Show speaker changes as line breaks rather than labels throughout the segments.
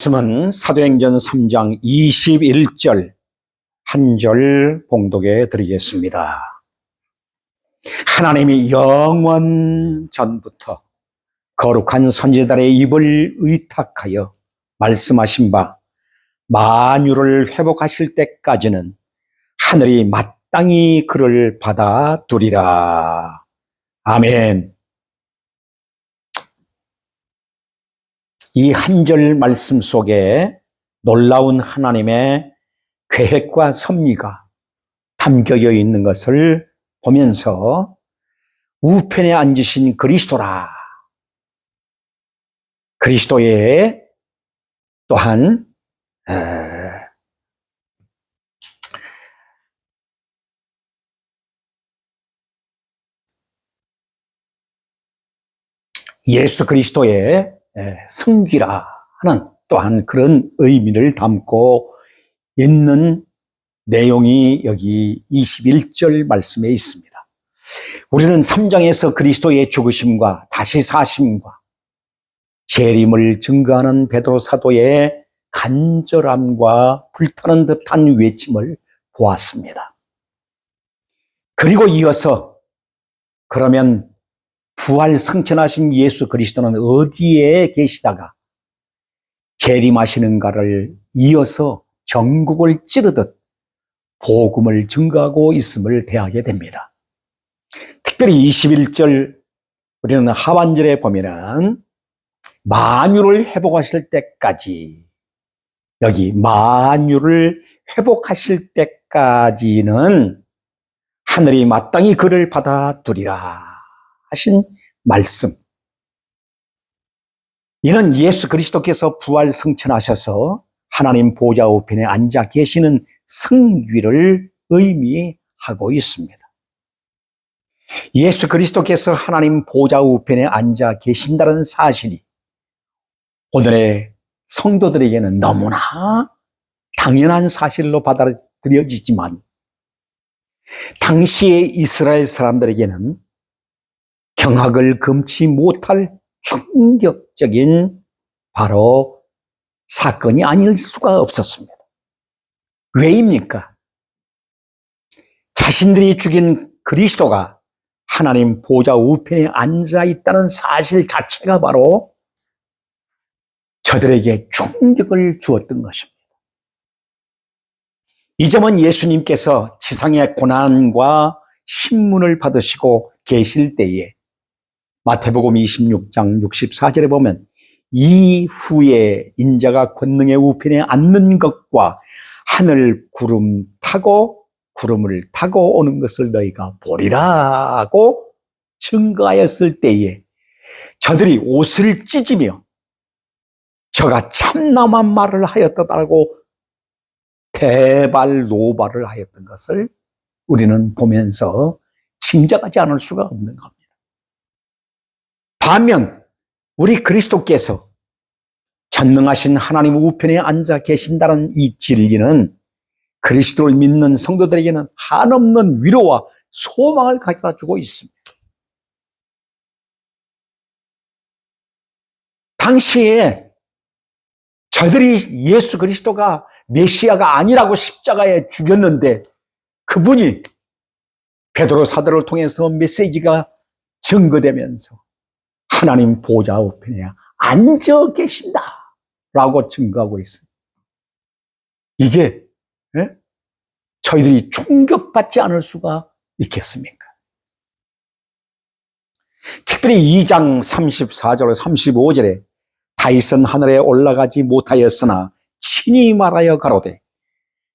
말씀은 사도행전 3장 21절 한 절 봉독해 드리겠습니다. 하나님이 영원 전부터 거룩한 선지자들의 입을 의탁하여 말씀하신 바 만유를 회복하실 때까지는 하늘이 마땅히 그를 받아두리라. 아멘. 이 한 절 말씀 속에 놀라운 하나님의 계획과 섭리가 담겨져 있는 것을 보면서 우편에 앉으신 그리스도라. 그리스도의 또한 예수 그리스도의 성기라 하는 또한 그런 의미를 담고 있는 내용이 여기 21절 말씀에 있습니다. 우리는 3장에서 그리스도의 죽으심과 다시 사심과 재림을 증거하는 베드로 사도의 간절함과 불타는 듯한 외침을 보았습니다. 그리고 이어서 그러면 부활 승천하신 예수 그리스도는 어디에 계시다가 재림하시는가를 이어서 전국을 찌르듯 복음을 증거하고 있음을 대하게 됩니다. 특별히 21절 우리는 하반절에 보면은 만유를 회복하실 때까지, 여기 만유를 회복하실 때까지는 하늘이 마땅히 그를 받아두리라 하신 말씀. 이는 예수 그리스도께서 부활 승천하셔서 하나님 보좌 우편에 앉아 계시는 승귀를 의미하고 있습니다. 예수 그리스도께서 하나님 보좌 우편에 앉아 계신다는 사실이 오늘의 성도들에게는 너무나 당연한 사실로 받아들여지지만 당시의 이스라엘 사람들에게는 경악을 금치 못할 충격적인 바로 사건이 아닐 수가 없었습니다. 왜입니까? 자신들이 죽인 그리스도가 하나님 보좌 우편에 앉아 있다는 사실 자체가 바로 저들에게 충격을 주었던 것입니다. 이 점은 예수님께서 지상의 고난과 신문을 받으시고 계실 때에 마태복음 26장 64절에 보면 이후에 인자가 권능의 우편에 앉는 것과 하늘 구름을 타고 오는 것을 너희가 보리라고 증거하였을 때에 저들이 옷을 찢으며 저가 참남한 말을 하였다고 대발노발을 하였던 것을 우리는 보면서 칭찬하지 않을 수가 없는 겁니다. 반면 우리 그리스도께서 전능하신 하나님 우편에 앉아 계신다는 이 진리는 그리스도를 믿는 성도들에게는 한없는 위로와 소망을 가져다 주고 있습니다. 당시에 저들이 예수 그리스도가 메시아가 아니라고 십자가에 죽였는데 그분이 베드로 사도를 통해서 메시지가 증거되면서 하나님 보좌 우편에 앉아 계신다라고 증거하고 있습니다. 이게 저희들이 충격받지 않을 수가 있겠습니까? 특별히 2장 34절 35절에 다윗은 하늘에 올라가지 못하였으나 친히 말하여 가로되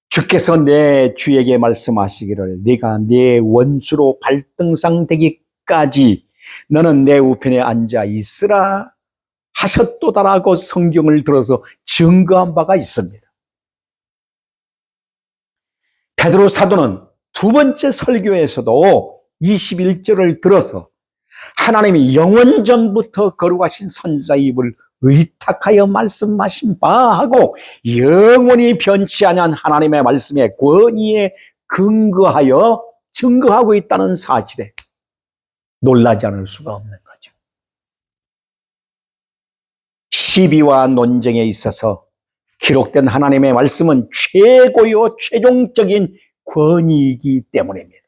주께서 내 주에게 말씀하시기를 네가 내 원수로 발등상 되기까지 너는 내 우편에 앉아 있으라 하셨도다라고 성경을 들어서 증거한 바가 있습니다. 베드로 사도는 두 번째 설교에서도 21절을 들어서 하나님이 영원전부터 거룩하신 선지자의 입을 의탁하여 말씀하신 바하고 영원히 변치 아니한 하나님의 말씀의 권위에 근거하여 증거하고 있다는 사실에 놀라지 않을 수가 없는 거죠. 시비와 논쟁에 있어서 기록된 하나님의 말씀은 최고요 최종적인 권위이기 때문입니다.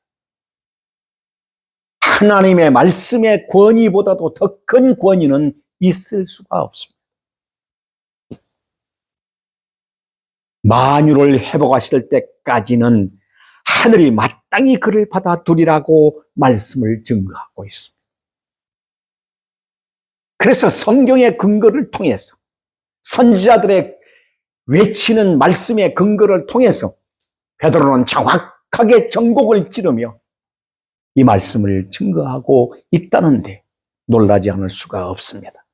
하나님의 말씀의 권위보다도 더 큰 권위는 있을 수가 없습니다. 만유를 회복하실 때까지는 하늘이 마땅히 그를 받아두리라고 말씀을 증거하고 있습니다. 그래서 성경의 근거를 통해서 선지자들의 외치는 말씀의 근거를 통해서 베드로는 정확하게 전곡을 찌르며 이 말씀을 증거하고 있다는데 놀라지 않을 수가 없습니다.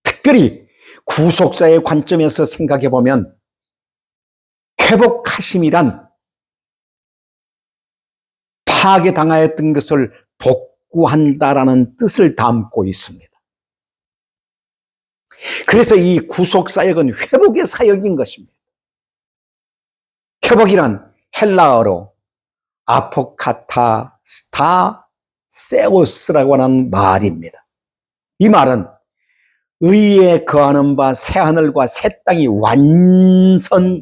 특별히 구속사의 관점에서 생각해 보면 회복하심이란 파괴당하였던 것을 복구한다라는 뜻을 담고 있습니다. 그래서 이 구속사역은 회복의 사역인 것입니다. 회복이란 헬라어로 아포카타스타세오스라고 하는 말입니다. 이 말은 의에 거하는 바 새하늘과 새 땅이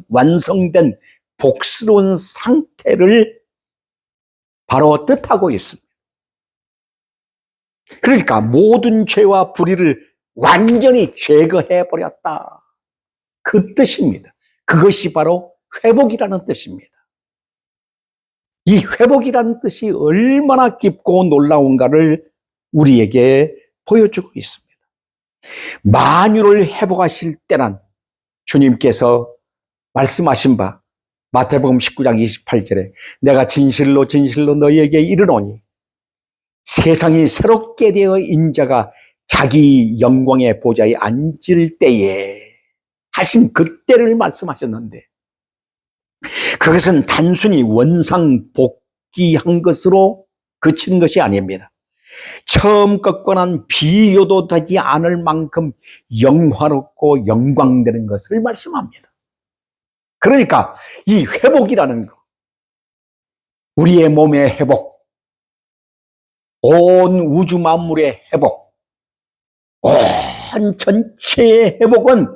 완성된 복스러운 상태를 바로 뜻하고 있습니다. 그러니까 모든 죄와 불의를 완전히 제거해버렸다. 그 뜻입니다. 그것이 바로 회복이라는 뜻입니다. 이 회복이라는 뜻이 얼마나 깊고 놀라운가를 우리에게 보여주고 있습니다. 만유를 회복하실 때란 주님께서 말씀하신 바 마태복음 19장 28절에 내가 진실로 진실로 너희에게 이르노니 세상이 새롭게 되어 인자가 자기 영광의 보좌에 앉을 때에 하신 그때를 말씀하셨는데 그것은 단순히 원상 복귀한 것으로 그치는 것이 아닙니다. 처음 것과 난 비교도 되지 않을 만큼 영화롭고 영광되는 것을 말씀합니다. 그러니까 이 회복이라는 것, 우리의 몸의 회복, 온 우주 만물의 회복, 온 전체의 회복은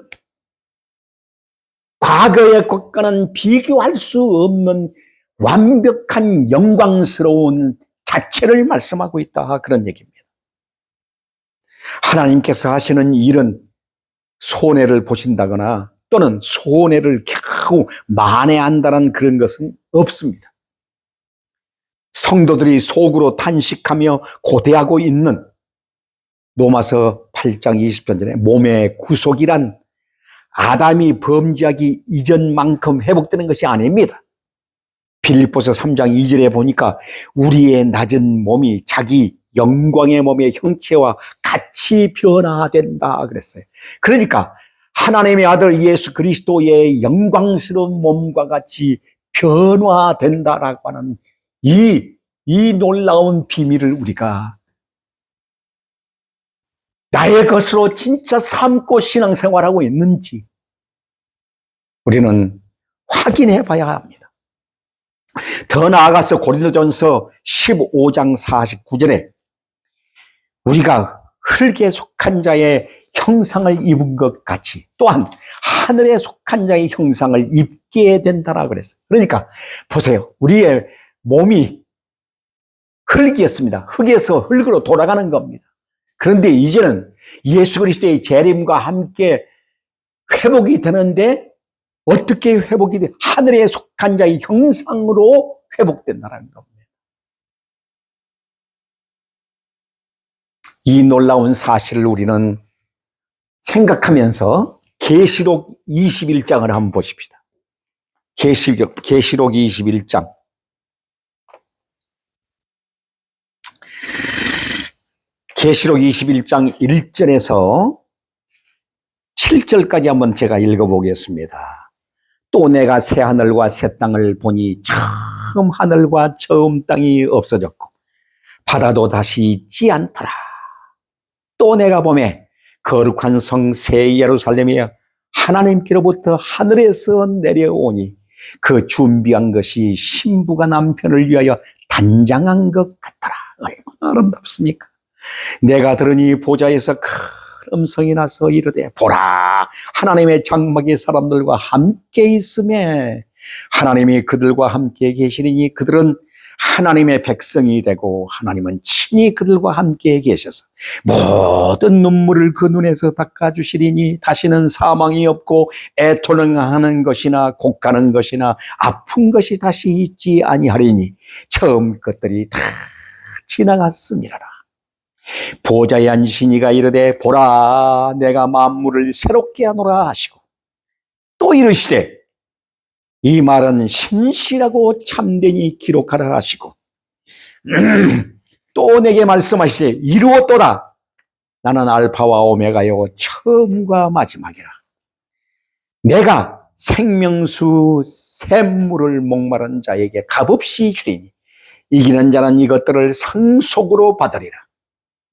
과거의 것과는 비교할 수 없는 완벽한 영광스러운 자체를 말씀하고 있다. 그런 얘기입니다. 하나님께서 하시는 일은 손해를 보신다거나 또는 손해를 겨우 만회한다는 그런 것은 없습니다. 성도들이 속으로 탄식하며 고대하고 있는 로마서 8장 20절에 몸의 구속이란 아담이 범죄하기 이전만큼 회복되는 것이 아닙니다. 빌립보서 3장 2절에 보니까 우리의 낮은 몸이 자기 영광의 몸의 형체와 같이 변화된다 그랬어요. 그러니까 하나님의 아들 예수 그리스도의 영광스러운 몸과 같이 변화된다라고 하는 이 놀라운 비밀을 우리가 나의 것으로 진짜 삼고 신앙생활하고 있는지 우리는 확인해 봐야 합니다. 더 나아가서 고린도전서 15장 49절에 우리가 흙에 속한 자의 형상을 입은 것 같이 또한 하늘에 속한 자의 형상을 입게 된다라고 그랬어요. 그러니까 보세요. 우리의 몸이 흙이었습니다. 흙에서 흙으로 돌아가는 겁니다. 그런데 이제는 예수 그리스도의 재림과 함께 회복이 되는데 어떻게 회복이 돼? 하늘에 속한 자의 형상으로 회복된다는 겁니다. 이 놀라운 사실을 우리는 생각하면서 계시록 21장을 한번 보십시다. 계시록 21장. 계시록 21장 1절에서 7절까지 한번 제가 읽어보겠습니다. 또 내가 새 하늘과 새 땅을 보니 처음 하늘과 처음 땅이 없어졌고 바다도 다시 있지 않더라. 또 내가 보매 거룩한 성 새 예루살렘이 하나님께로부터 하늘에서 내려오니 그 준비한 것이 신부가 남편을 위하여 단장한 것 같더라. 얼마나 아름답습니까? 내가 들으니 보좌에서 음성이 나서 이르되 보라 하나님의 장막이 사람들과 함께 있음에 하나님이 그들과 함께 계시리니 그들은 하나님의 백성이 되고 하나님은 친히 그들과 함께 계셔서 모든 눈물을 그 눈에서 닦아주시리니 다시는 사망이 없고 애통하는 것이나 곡하는 것이나 아픈 것이 다시 있지 아니하리니 처음 것들이 다 지나갔음이라라. 보좌에 앉으신 이가 이르되 보라 내가 만물을 새롭게 하노라 하시고 또 이르시되 이 말은 신실하고 참되니 기록하라 하시고 또 내게 말씀하시되 이루었도다 나는 알파와 오메가요 처음과 마지막이라. 내가 생명수 샘물을 목마른 자에게 값없이 주리니 이기는 자는 이것들을 상속으로 받으리라.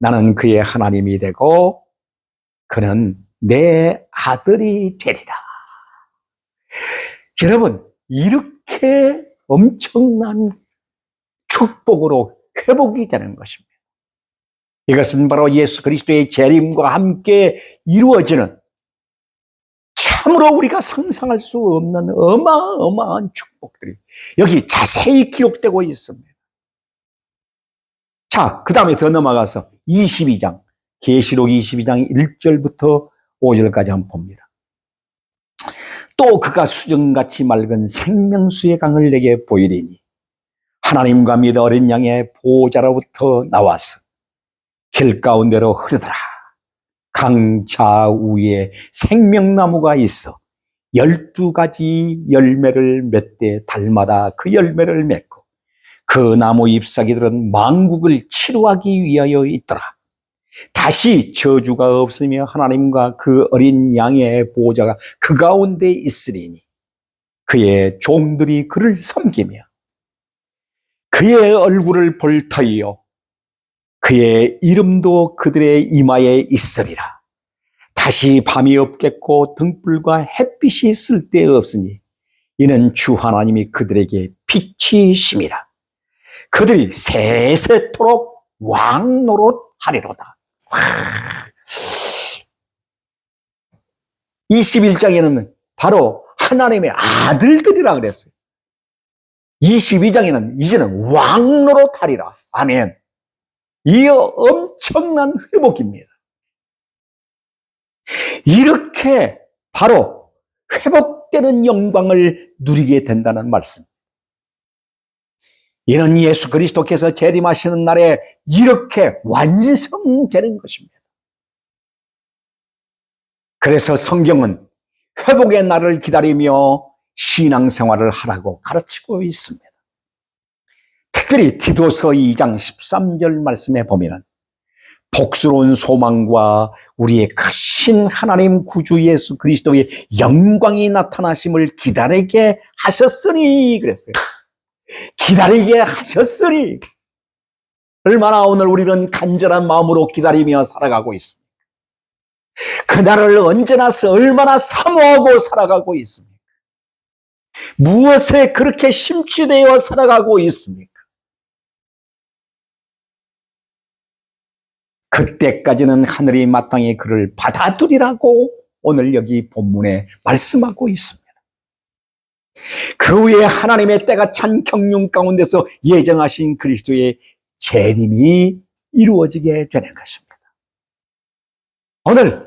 나는 그의 하나님이 되고 그는 내 아들이 되리라. 여러분, 이렇게 엄청난 축복으로 회복이 되는 것입니다. 이것은 바로 예수 그리스도의 재림과 함께 이루어지는 참으로 우리가 상상할 수 없는 어마어마한 축복들이 여기 자세히 기록되고 있습니다. 자, 그 다음에 더 넘어가서 22장, 계시록 22장 1절부터 5절까지 한번 봅니다. 또 그가 수정같이 맑은 생명수의 강을 내게 보이리니 하나님과 및 어린 양의 보호자로부터 나와서 길 가운데로 흐르더라. 강 좌우에 생명나무가 있어 12가지 열매를 맺되 달마다 그 열매를 맺고 그 나무 잎사귀들은 만국을 치료하기 위하여 있더라. 다시 저주가 없으며 하나님과 그 어린 양의 보호자가 그 가운데 있으리니 그의 종들이 그를 섬기며 그의 얼굴을 볼 터이요 그의 이름도 그들의 이마에 있으리라. 다시 밤이 없겠고 등불과 햇빛이 쓸데없으니 이는 주 하나님이 그들에게 빛이심이라. 그들이 세세토록 왕노릇하리로다. 21장에는 바로 하나님의 아들들이라 그랬어요. 22장에는 이제는 왕노릇하리라. 아멘. 이 엄청난 회복입니다. 이렇게 바로 회복되는 영광을 누리게 된다는 말씀. 이는 예수 그리스도께서 재림하시는 날에 이렇게 완성되는 것입니다. 그래서 성경은 회복의 날을 기다리며 신앙생활을 하라고 가르치고 있습니다. 특별히 디도서 2장 13절 말씀에 보면 복스러운 소망과 우리의 크신 하나님 구주 예수 그리스도의 영광이 나타나심을 기다리게 하셨으니 그랬어요. 기다리게 하셨으니 얼마나 오늘 우리는 간절한 마음으로 기다리며 살아가고 있습니까? 그날을 언제나 얼마나 사모하고 살아가고 있습니까? 무엇에 그렇게 심취되어 살아가고 있습니까? 그때까지는 하늘이 마땅히 그를 받아들이라고 오늘 여기 본문에 말씀하고 있습니다. 그 후에 하나님의 때가 찬 경륜 가운데서 예정하신 그리스도의 재림이 이루어지게 되는 것입니다. 오늘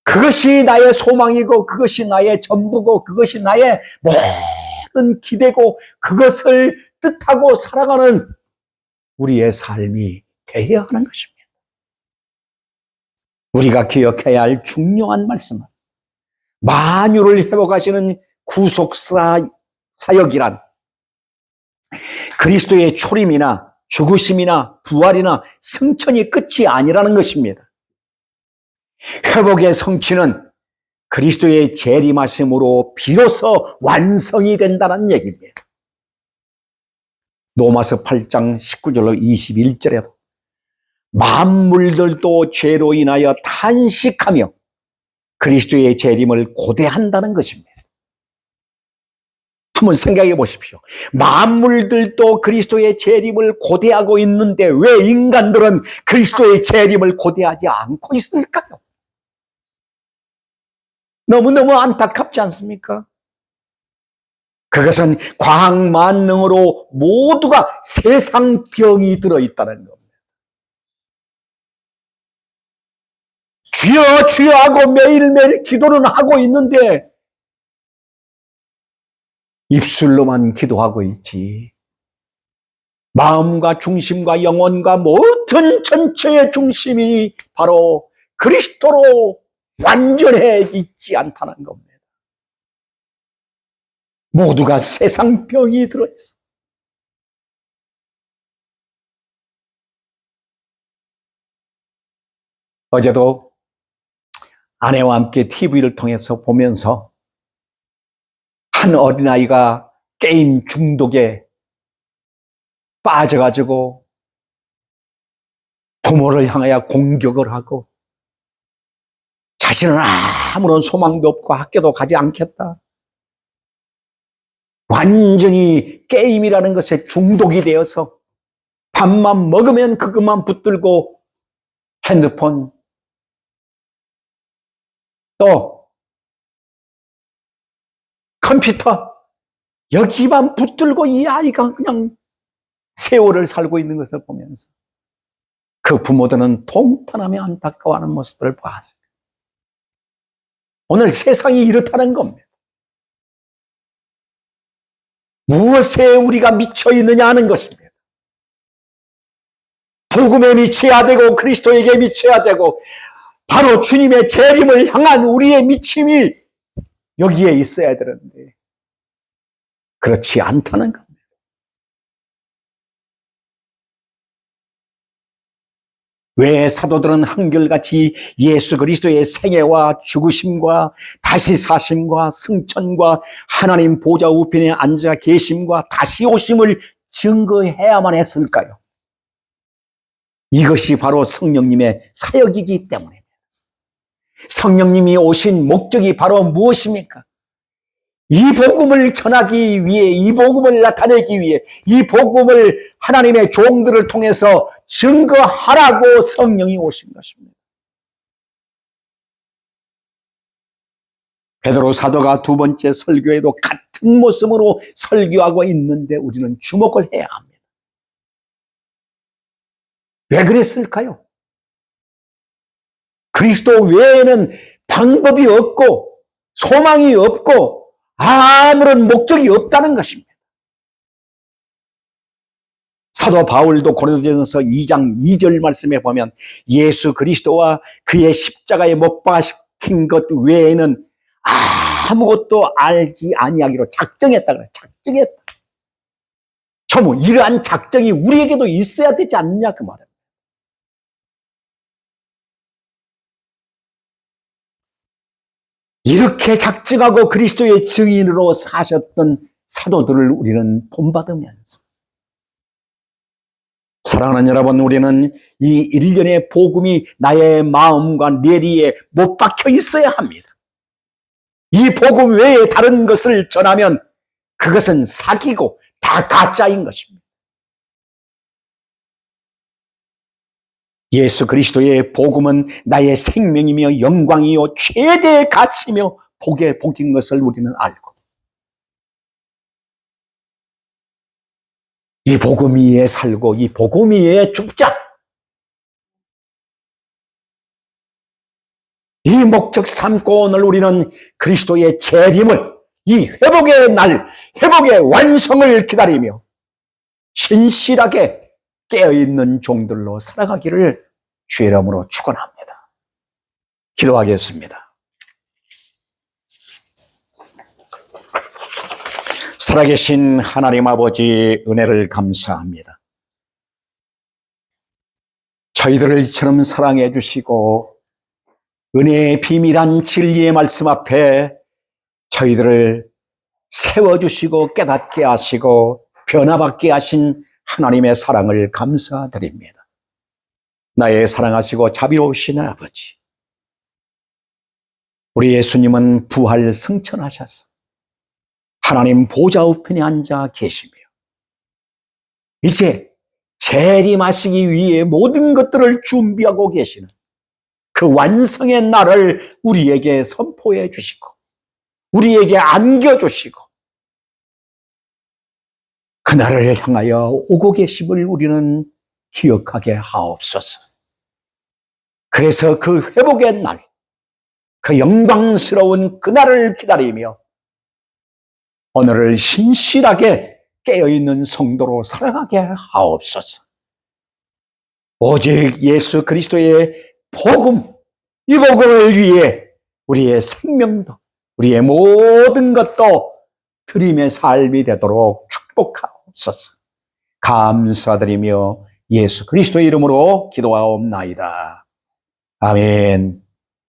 그것이 나의 소망이고 그것이 나의 전부고 그것이 나의 모든 기대고 그것을 뜻하고 살아가는 우리의 삶이 되어야 하는 것입니다. 우리가 기억해야 할 중요한 말씀은 만유를 회복하시는 구속사역이란 그리스도의 초림이나 죽으심이나 부활이나 승천이 끝이 아니라는 것입니다. 회복의 성취는 그리스도의 재림하심으로 비로소 완성이 된다는 얘기입니다. 로마서 8장 19절로 21절에도 만물들도 죄로 인하여 탄식하며 그리스도의 재림을 고대한다는 것입니다. 한번 생각해 보십시오. 만물들도 그리스도의 재림을 고대하고 있는데 왜 인간들은 그리스도의 재림을 고대하지 않고 있을까요? 너무너무 안타깝지 않습니까? 그것은 과학 만능으로 모두가 세상병이 들어있다는 겁니다. 주여 주여 하고 매일매일 기도는 하고 있는데 입술로만 기도하고 있지, 마음과 중심과 영혼과 모든 전체의 중심이 바로 그리스도로 완전해 있지 않다는 겁니다. 모두가 세상병이 들어있어. 어제도 아내와 함께 TV를 통해서 보면서 한 어린아이가 게임 중독에 빠져가지고 부모를 향하여 공격을 하고 자신은 아무런 소망도 없고 학교도 가지 않겠다, 완전히 게임이라는 것에 중독이 되어서 밥만 먹으면 그것만 붙들고 핸드폰, 또 컴퓨터, 여기만 붙들고 이 아이가 그냥 세월을 살고 있는 것을 보면서 그 부모들은 통탄하며 안타까워하는 모습들을 보았어요. 오늘 세상이 이렇다는 겁니다. 무엇에 우리가 미쳐 있느냐 하는 것입니다. 복음에 미쳐야 되고 그리스도에게 미쳐야 되고 바로 주님의 재림을 향한 우리의 미침이 여기에 있어야 되는데 그렇지 않다는 겁니다. 왜 사도들은 한결같이 예수 그리스도의 생애와 죽으심과 다시 사심과 승천과 하나님 보좌 우편에 앉아 계심과 다시 오심을 증거해야만 했을까요? 이것이 바로 성령님의 사역이기 때문입니다. 성령님이 오신 목적이 바로 무엇입니까? 이 복음을 전하기 위해, 이 복음을 나타내기 위해, 이 복음을 하나님의 종들을 통해서 증거하라고 성령이 오신 것입니다. 베드로 사도가 두 번째 설교에도 같은 모습으로 설교하고 있는데 우리는 주목을 해야 합니다. 왜 그랬을까요? 그리스도 외에는 방법이 없고 소망이 없고 아무런 목적이 없다는 것입니다. 사도 바울도 고린도전서 2장 2절 말씀에 보면 예수 그리스도와 그의 십자가에 못 박힌 것 외에는 아무것도 알지 아니하기로 작정했다 그래요. 작정했다. 뭐 이러한 작정이 우리에게도 있어야 되지 않느냐 그 말입니다. 이렇게 작정하고 그리스도의 증인으로 사셨던 사도들을 우리는 본받으면서, 사랑하는 여러분, 우리는 이 일련의 복음이 나의 마음과 뇌리에 못 박혀 있어야 합니다. 이 복음 외에 다른 것을 전하면 그것은 사기고 다 가짜인 것입니다. 예수 그리스도의 복음은 나의 생명이며 영광이요 최대의 가치며 복의 복인 것을 우리는 알고, 이 복음 위에 살고 이 복음 위에 죽자, 이 목적 삼고 오늘 우리는 그리스도의 재림을, 이 회복의 날, 회복의 완성을 기다리며 신실하게 깨어있는 종들로 살아가기를 주의 이름으로 축원합니다. 기도하겠습니다. 살아계신 하나님 아버지, 은혜를 감사합니다. 저희들을 이처럼 사랑해 주시고 은혜의 비밀한 진리의 말씀 앞에 저희들을 세워주시고 깨닫게 하시고 변화받게 하신 하나님의 사랑을 감사드립니다. 나의 사랑하시고 자비로우신 아버지, 우리 예수님은 부활 승천하셔서 하나님 보좌 우편에 앉아 계시며 이제 재림하시기 위해 모든 것들을 준비하고 계시는 그 완성의 날을 우리에게 선포해 주시고 우리에게 안겨주시고 그날을 향하여 오고 계심을 우리는 기억하게 하옵소서. 그래서 그 회복의 날, 그 영광스러운 그날을 기다리며 오늘을 신실하게 깨어있는 성도로 살아가게 하옵소서. 오직 예수 그리스도의 복음, 이 복음을 위해 우리의 생명도 우리의 모든 것도 드림의 삶이 되도록 축복하옵소서. 감사드리며 예수 그리스도의 이름으로 기도하옵나이다. 아멘.